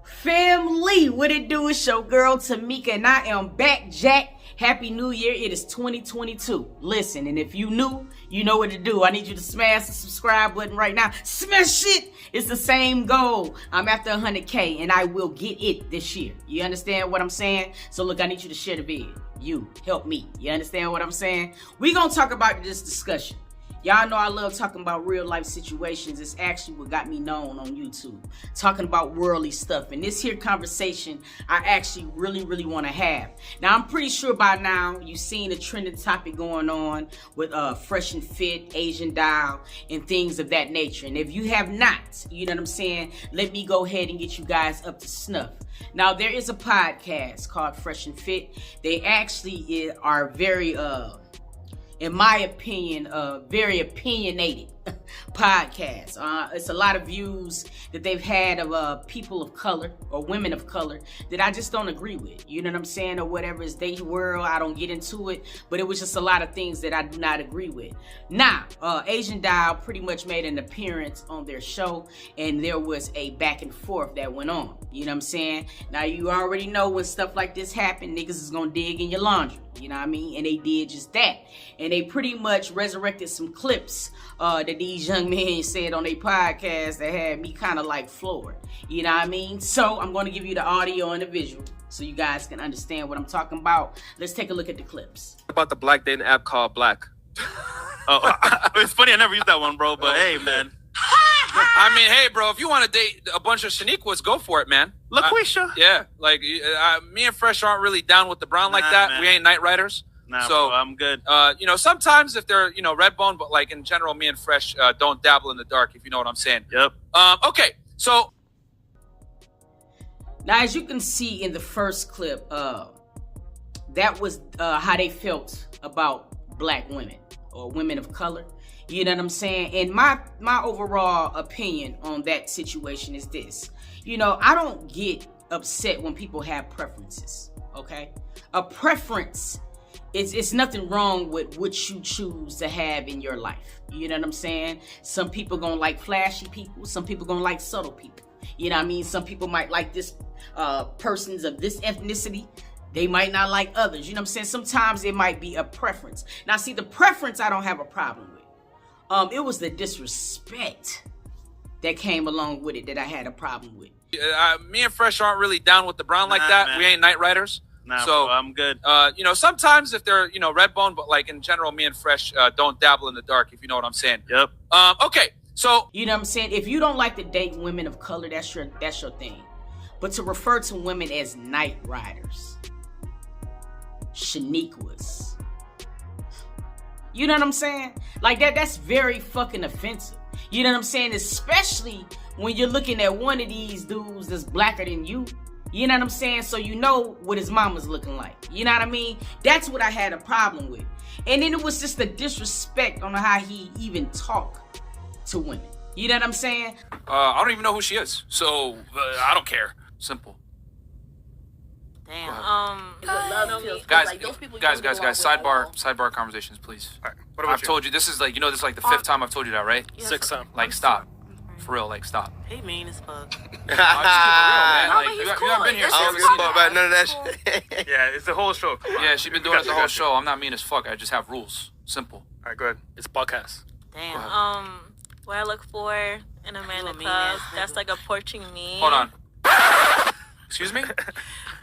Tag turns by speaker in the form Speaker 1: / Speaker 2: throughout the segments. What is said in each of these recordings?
Speaker 1: Family, what it do? It's your girl Tamika, and I am back, Jack. Happy New Year. It is 2022. Listen, and if you new, you know what to do. I need you to smash the subscribe button right now. Smash it. It's the same goal. I'm after 100K, and I will get it this year. You understand what I'm saying? So look, I need you to share the video. You, help me. You understand what I'm saying? We're going to talk about this discussion. Y'all know I love talking about real life situations. It's actually what got me known on YouTube. Talking about worldly stuff. And this here conversation, I actually really want to have. Now, I'm pretty sure by now you've seen a trending topic going on with Fresh and Fit, Asian Dial, and things of that nature. And if you have not, you know what I'm saying, let me go ahead and get you guys up to snuff. Now, there is a podcast called Fresh and Fit. They actually are very... in my opinion, very opinionated podcast. It's a lot of views that they've had of people of color or women of color that I just don't agree with. You know what I'm saying? Or whatever is their world. I don't get into it. But it was just a lot of things that I do not agree with. Now, Asian Dial pretty much made an appearance on their show. And there was a back and forth that went on. You know what I'm saying? Now, you already know when stuff like this happen, niggas is going to dig in your laundry. You know what I mean? And they did just that. And they pretty much resurrected some clips that these young men said on their podcast that had me kind of like floored. You know what I mean? So I'm going to give you the audio and the visual so you guys can understand what I'm talking about. Let's take a look at the clips.
Speaker 2: About the black dating app called Black.
Speaker 3: Oh, it's funny. I never used that one, bro. But hey, man.
Speaker 2: I mean, hey, bro, if you want to date a bunch of Shaniquas, go for it, man.
Speaker 3: LaQuisha.
Speaker 2: Yeah, like me and Fresh aren't really down with the brown like that.
Speaker 3: Man.
Speaker 2: We ain't night riders.
Speaker 3: Nah,
Speaker 2: so
Speaker 3: bro, I'm good.
Speaker 2: You know, sometimes if they're, you know, red bone, but like in general, me and Fresh don't dabble in the dark, if you know what I'm saying.
Speaker 3: Yep.
Speaker 2: Okay, so
Speaker 1: now, as you can see in the first clip, that was how they felt about black women or women of color. You know what I'm saying? And my overall opinion on that situation is this. You know, I don't get upset when people have preferences, okay? A preference it's nothing wrong with what you choose to have in your life. You know what I'm saying? Some people gonna like flashy people. Some people gonna like subtle people. You know what I mean? Some people might like this persons of this ethnicity. They might not like others. You know what I'm saying? Sometimes it might be a preference. Now, see, the preference I don't have a problem with. It was the disrespect that came along with it that I had a problem with.
Speaker 2: Me and Fresh aren't really down with the brown like that.
Speaker 3: Man.
Speaker 2: We ain't night riders.
Speaker 3: Nah,
Speaker 2: so
Speaker 3: bro, I'm good.
Speaker 2: You know, sometimes if they're, you know, red bone, but like in general, me and Fresh don't dabble in the dark, if you know what I'm saying.
Speaker 3: Yep.
Speaker 2: Okay, so
Speaker 1: you know what I'm saying? If you don't like to date women of color, that's your thing. But to refer to women as night riders, Shaniquas, you know what I'm saying? Like that's very fucking offensive. You know what I'm saying? Especially when you're looking at one of these dudes that's blacker than you. You know what I'm saying? So you know what his mama's looking like. You know what I mean? That's what I had a problem with. And then it was just the disrespect on how he even talked to women. You know what I'm saying?
Speaker 2: I don't even know who she is. So I don't care. Simple.
Speaker 4: Damn.
Speaker 2: Guys, sidebar conversations, please.
Speaker 3: All right. What about
Speaker 2: I've told you this is like, you know, this is like the fifth time I've told you that, right?
Speaker 4: Yeah,
Speaker 3: Sixth time.
Speaker 2: Like, stop. For real, like, stop.
Speaker 4: He mean as fuck.
Speaker 2: I'll just keep it real, man.
Speaker 4: No,
Speaker 2: Like,
Speaker 4: but he's
Speaker 2: you
Speaker 4: cool.
Speaker 2: haven't been here,
Speaker 4: It's
Speaker 2: so
Speaker 3: I
Speaker 2: you
Speaker 3: don't
Speaker 2: haven't
Speaker 3: give a
Speaker 2: seen
Speaker 3: fuck
Speaker 2: it.
Speaker 3: about none of that shit. Yeah, it's the whole show. Come on.
Speaker 2: Yeah, she's been doing it the whole show. I'm not mean as fuck. I just have rules. Simple.
Speaker 3: All right, go ahead. It's podcast.
Speaker 4: Damn.
Speaker 5: What I look for in a man in
Speaker 4: You a
Speaker 5: club,
Speaker 4: mean
Speaker 5: that's like approaching me.
Speaker 2: Hold on. Excuse me?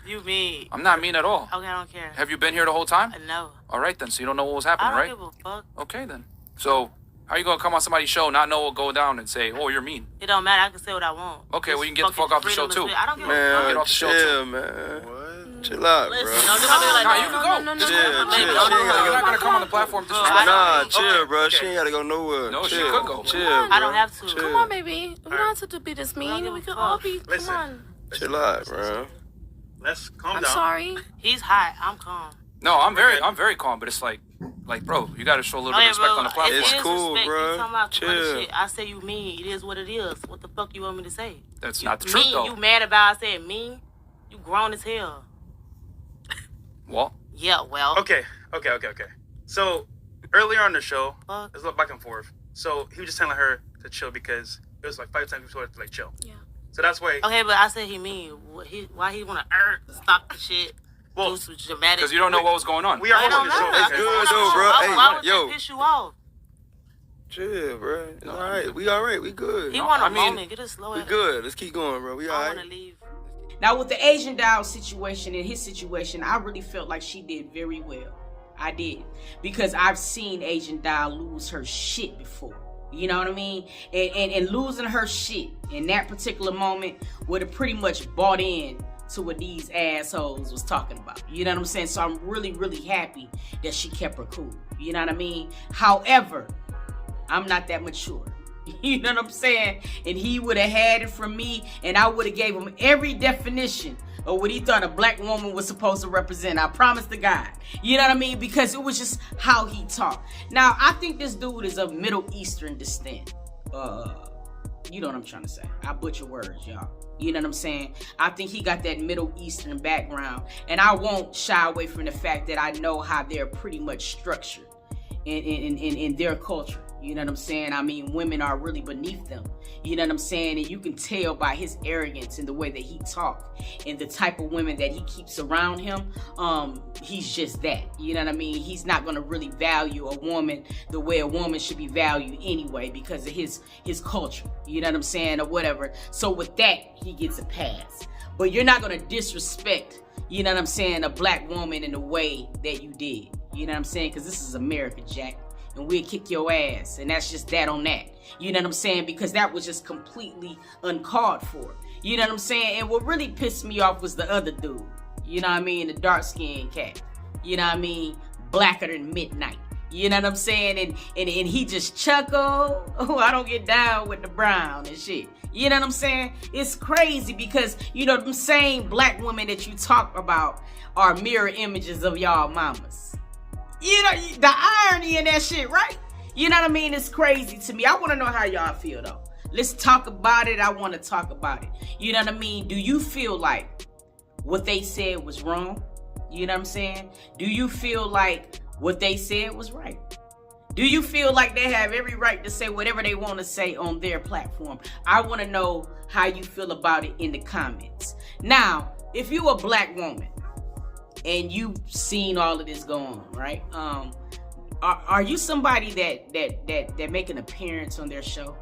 Speaker 4: You mean?
Speaker 2: I'm not mean at all.
Speaker 4: Okay, I don't care.
Speaker 2: Have you been here the whole time?
Speaker 4: No.
Speaker 2: All right, then. So you don't know what was
Speaker 4: I
Speaker 2: happening,
Speaker 4: don't
Speaker 2: right?
Speaker 4: give a fuck.
Speaker 2: Okay, then. So how you going to come on somebody's show, not know what go down, and say, oh, you're mean?
Speaker 4: It don't matter. I can say what I want.
Speaker 2: Okay, well, you can get the
Speaker 4: Just
Speaker 2: fuck off the show,
Speaker 4: freedom
Speaker 2: too.
Speaker 4: of I don't give a
Speaker 2: Get
Speaker 6: Man,
Speaker 2: off the show,
Speaker 6: chill,
Speaker 2: too.
Speaker 6: man.
Speaker 3: What?
Speaker 6: Chill out,
Speaker 4: Listen,
Speaker 6: bro.
Speaker 4: don't do nothing like
Speaker 2: Nah,
Speaker 4: that.
Speaker 2: you can go.
Speaker 5: no,
Speaker 2: Just
Speaker 6: Chill,
Speaker 4: no,
Speaker 6: chill.
Speaker 4: no,
Speaker 6: She ain't
Speaker 2: You're
Speaker 6: gotta
Speaker 2: not
Speaker 6: go.
Speaker 2: going to come on the platform
Speaker 4: I
Speaker 2: disrespect.
Speaker 6: Nah,
Speaker 4: don't-
Speaker 6: chill, bro.
Speaker 3: okay.
Speaker 6: She ain't gotta go nowhere.
Speaker 2: No, she
Speaker 6: chill.
Speaker 2: could go.
Speaker 6: Chill, bro.
Speaker 4: I don't have to.
Speaker 6: Chill.
Speaker 5: Come on, baby. We don't have to be this mean.
Speaker 4: give
Speaker 5: We
Speaker 4: a
Speaker 5: can
Speaker 4: fuck.
Speaker 5: all be.
Speaker 3: Listen.
Speaker 5: Come on.
Speaker 6: Chill out, bro.
Speaker 3: Let's calm
Speaker 5: I'm
Speaker 3: down.
Speaker 5: sorry.
Speaker 4: He's hot. I'm calm.
Speaker 2: No, I'm very calm, but it's like, bro, you got to show a little bit of respect on the platform.
Speaker 6: It's
Speaker 4: It is
Speaker 6: cool,
Speaker 4: respect.
Speaker 6: bro.
Speaker 4: You talking about too much
Speaker 6: Chill.
Speaker 4: shit. I say you mean. It is what it is. What the fuck you want me to say?
Speaker 2: That's
Speaker 4: You
Speaker 2: not the truth,
Speaker 4: mean,
Speaker 2: though.
Speaker 4: You mad about I said mean? You grown as hell.
Speaker 2: Well,
Speaker 4: Yeah, well.
Speaker 3: Okay. So earlier on the show,
Speaker 4: Fuck.
Speaker 3: there's a little back and forth. So he was just telling her to chill because it was like 5 times he told her to like chill.
Speaker 5: Yeah.
Speaker 3: So that's why.
Speaker 4: Okay, but I said he mean. Why he want to stop the shit?
Speaker 3: Well,
Speaker 4: do some dramatic.
Speaker 2: Because you don't know what was going on.
Speaker 3: We are
Speaker 4: I don't
Speaker 3: hosting
Speaker 4: know.
Speaker 3: the show.
Speaker 6: It's good though, bro.
Speaker 4: Why would
Speaker 6: Yo.
Speaker 4: that piss you off?
Speaker 6: Chill, bro. It's all right. We all right. We good.
Speaker 4: He want a
Speaker 2: I mean,
Speaker 4: moment. Get a slow.
Speaker 6: We good. Let's keep going, bro. We all
Speaker 4: I
Speaker 6: right.
Speaker 4: want to leave.
Speaker 1: Now, with the Asian Doll situation and his situation, I really felt like she did very well. I did. Because I've seen Asian Doll lose her shit before. You know what I mean? And losing her shit in that particular moment would have pretty much bought in to what these assholes was talking about. You know what I'm saying? So I'm really, really happy that she kept her cool. You know what I mean? However, I'm not that mature. You know what I'm saying? And he would have had it from me, and I would have gave him every definition of what he thought a black woman was supposed to represent. I promise to God. You know what I mean? Because it was just how he talked. Now, I think this dude is of Middle Eastern descent. You know what I'm trying to say. I butcher words, y'all. You know what I'm saying? I think he got that Middle Eastern background. And I won't shy away from the fact that I know how they're pretty much structured in their culture. You know what I'm saying? I mean, women are really beneath them. You know what I'm saying? And you can tell by his arrogance and the way that he talks and the type of women that he keeps around him. He's just that. You know what I mean? He's not going to really value a woman the way a woman should be valued anyway because of his culture. You know what I'm saying? Or whatever. So with that, he gets a pass. But you're not going to disrespect, you know what I'm saying, a black woman in the way that you did. You know what I'm saying? Because this is America, Jack. And we'll kick your ass. And that's just that on that. You know what I'm saying? Because that was just completely uncalled for. You know what I'm saying? And what really pissed me off was the other dude. You know what I mean? The dark-skinned cat. You know what I mean? Blacker than midnight. You know what I'm saying? And he just chuckled. Oh, I don't get down with the brown and shit. You know what I'm saying? It's crazy because, you know, them same black women that you talk about are mirror images of y'all mamas. You know, the irony in that shit, right? You know what I mean? It's crazy to me. I want to know how y'all feel, though. Let's talk about it. I want to talk about it. You know what I mean? Do you feel like what they said was wrong? You know what I'm saying? Do you feel like what they said was right? Do you feel like they have every right to say whatever they want to say on their platform? I want to know how you feel about it in the comments. Now, if you're a black woman, and you've seen all of this go on, right? Are you somebody that make an appearance on their show?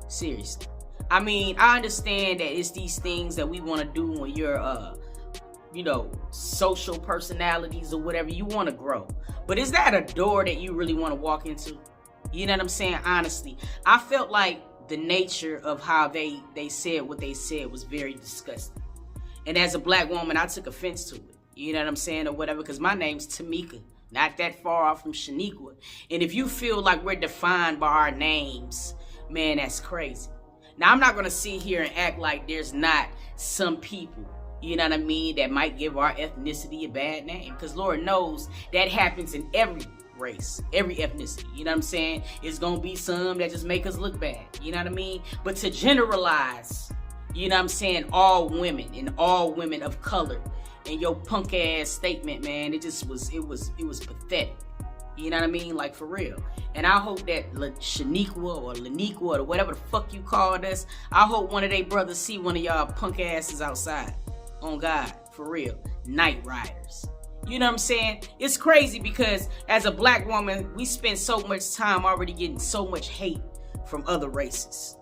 Speaker 1: Seriously. I mean, I understand that it's these things that we want to do when you're, you know, social personalities or whatever. You want to grow. But is that a door that you really want to walk into? You know what I'm saying? Honestly, I felt like the nature of how they said what they said was very disgusting. And as a black woman, I took offense to it. You know what I'm saying? Or whatever. Because my name's Tamika. Not that far off from Shaniqua. And if you feel like we're defined by our names, man, that's crazy. Now, I'm not going to sit here and act like there's not some people, you know what I mean, that might give our ethnicity a bad name. Because Lord knows that happens in every race, every ethnicity. You know what I'm saying? It's going to be some that just make us look bad. You know what I mean? But to generalize, you know what I'm saying, all women and all women of color and your punk ass statement, man, it was pathetic. You know what I mean? Like, for real. And I hope that Shaniqua or Laniqua or whatever the fuck you called us, I hope one of they brothers see one of y'all punk asses outside. On God, for real. Night riders. You know what I'm saying? It's crazy because as a black woman, we spend so much time already getting so much hate from other races.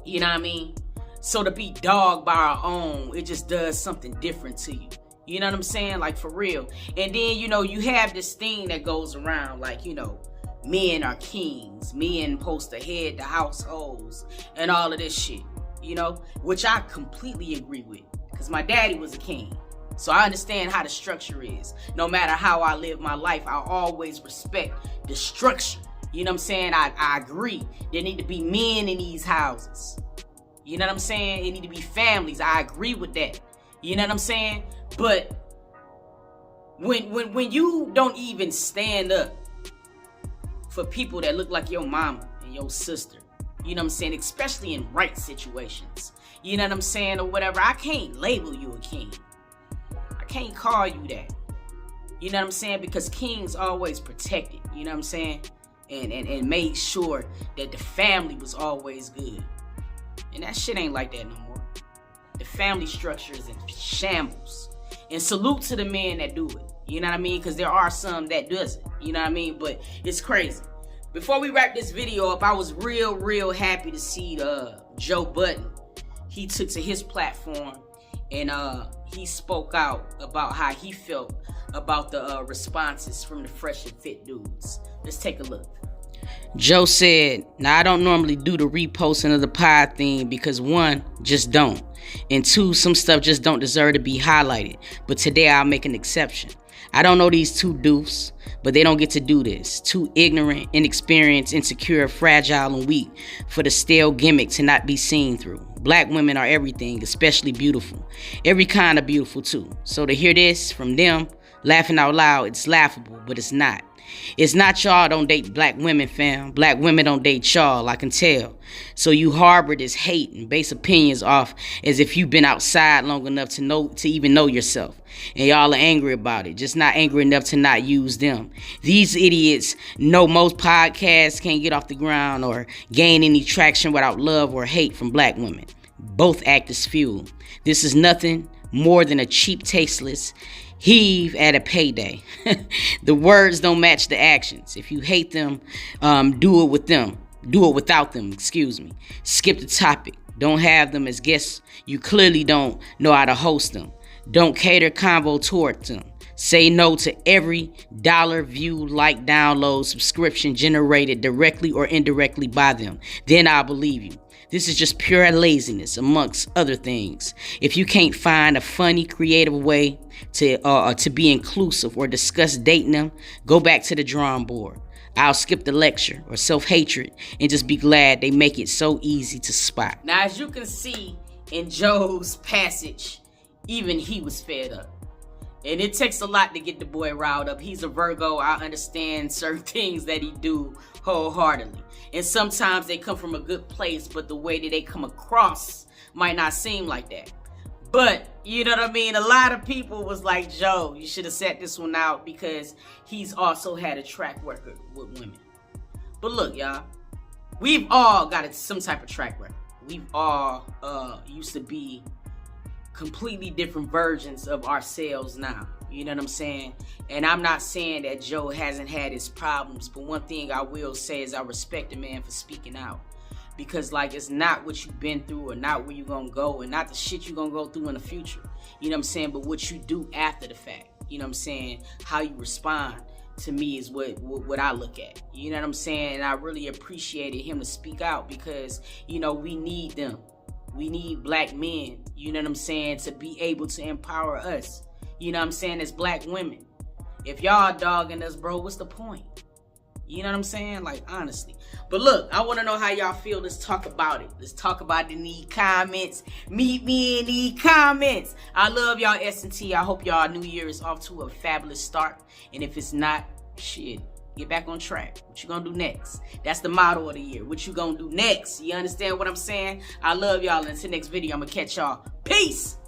Speaker 1: You know what I mean? So to be dogged by our own, it just does something different to you. You know what I'm saying? Like, for real. And then, you know, you have this thing that goes around, like, you know, men are kings. Men supposed to head the households and all of this shit, you know, which I completely agree with because my daddy was a king. So I understand how the structure is. No matter how I live my life, I always respect the structure. You know what I'm saying? I agree. There need to be men in these houses. You know what I'm saying? It need to be families. I agree with that. You know what I'm saying? But when you don't even stand up for people that look like your mama and your sister, you know what I'm saying? Especially in right situations. You know what I'm saying? Or whatever. I can't label you a king. I can't call you that. You know what I'm saying? Because kings always protected. You know what I'm saying? And made sure that the family was always good. And that shit ain't like that no more. The family structure is in shambles. And salute to the men that do it. You know what I mean? Because there are some that doesn't. You know what I mean? But it's crazy. Before we wrap this video up, I was real happy to see Joe Budden. He took to his platform and he spoke out about how he felt about the responses from the fresh and fit dudes. Let's take a look. Joe said, now I don't normally do the reposting of the pod thing because one, just don't. And two, some stuff just don't deserve to be highlighted. But today I'll make an exception. I don't know these two doofs, but they don't get to do this. Too ignorant, inexperienced, insecure, fragile, and weak for the stale gimmick to not be seen through. Black women are everything, especially beautiful. Every kind of beautiful too. So to hear this from them, laughing out loud, it's laughable, but it's not. It's not y'all don't date black women, fam. Black women don't date y'all, I can tell. So you harbor this hate and base opinions off as if you've been outside long enough to even know yourself. And y'all are angry about it, just not angry enough to not use them. These idiots know most podcasts can't get off the ground or gain any traction without love or hate from black women. Both act as fuel. This is nothing more than a cheap, tasteless heave at a payday. The words don't match the actions. If you hate them, do it with them. Do it without them, excuse me. Skip the topic. Don't have them as guests. You clearly don't know how to host them. Don't cater convo towards them. Say no to every dollar, view, like, download, subscription generated directly or indirectly by them. Then I'll believe you. This is just pure laziness amongst other things. If you can't find a funny, creative way to be inclusive or discuss dating them, go back to the drawing board. I'll skip the lecture or self-hatred and just be glad they make it so easy to spot. Now, as you can see in Joe's passage, even he was fed up. And it takes a lot to get the boy riled up. He's a Virgo. I understand certain things that he do wholeheartedly. And sometimes they come from a good place, but the way that they come across might not seem like that. But, you know what I mean? A lot of people was like, Joe, you should have set this one out because he's also had a track record with women. But look, y'all, we've all got some type of track record. We've all used to be completely different versions of ourselves now. You know what I'm saying? And I'm not saying that Joe hasn't had his problems, but one thing I will say is I respect the man for speaking out. Because, like, it's not what you've been through or not where you're going to go and not the shit you're going to go through in the future. You know what I'm saying? But what you do after the fact. You know what I'm saying? How you respond to me is what I look at. You know what I'm saying? And I really appreciated him to speak out because, you know, we need them. We need black men, you know what I'm saying, to be able to empower us. You know what I'm saying, as black women. If y'all dogging us, bro, what's the point? You know what I'm saying? Like, honestly. But look, I want to know how y'all feel. Let's talk about it. Let's talk about it in the comments. Meet me in the comments. I love y'all, S&T. I hope y'all New Year is off to a fabulous start. And if it's not, shit, get back on track. What you gonna do next? That's the motto of the year. What you gonna do next? You understand what I'm saying? I love y'all. Until next video, I'm gonna catch y'all. Peace!